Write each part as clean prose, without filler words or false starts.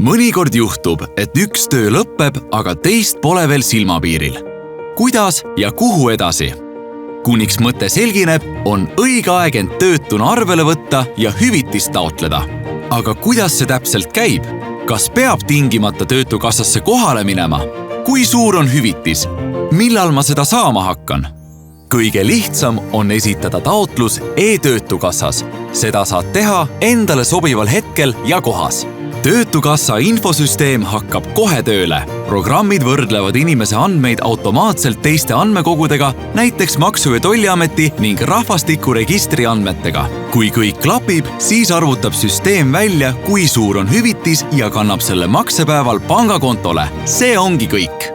Mõnikord juhtub, et üks töö lõpeb, aga teist pole veel silmapiiril. Kuidas ja kuhu edasi? Kuniks mõte selgineb, on õige aeg end töötuna arvele võtta ja hüvitist taotleda. Aga kuidas see täpselt käib? Kas peab tingimata töötukassasse kohale minema? Kui suur on hüvitis? Millal ma seda saama hakkan? Kõige lihtsam on esitada taotlus e-töötukassas. Seda saad teha endale sobival hetkel ja kohas. Töötukassa infosüsteem hakkab kohe tööle. Programmid võrdlevad inimese andmeid automaatselt teiste andmekogudega, näiteks Maksu- ja Tolliameti ning rahvastikuregistri andmetega. Kui kõik klapib, siis arvutab süsteem välja, kui suur on hüvitis ja kannab selle maksepäeval pangakontole. See ongi kõik.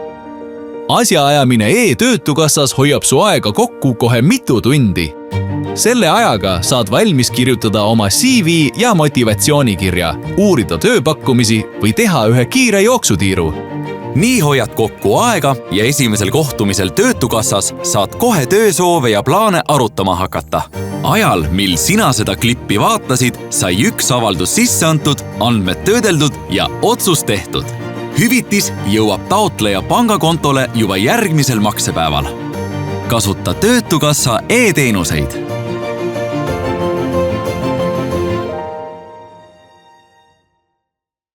Asjaajamine e-töötukassas hoiab su aega kokku kohe mitu tundi. Selle ajaga saad valmis kirjutada oma CV ja motivatsioonikirja, uurida tööpakkumisi või teha ühe kiire jooksutiiru. Nii hoiad kokku aega ja esimesel kohtumisel töötukassas saad kohe töösoove ja plaane arutama hakata. Ajal, mil sina seda klippi vaatasid, sai üks avaldus sisse antud, andmed töödeldud ja otsus tehtud. Hüvitis jõuab taotleja pangakontole juba järgmisel maksepäeval. Kasuta Töötukassa e-teenuseid.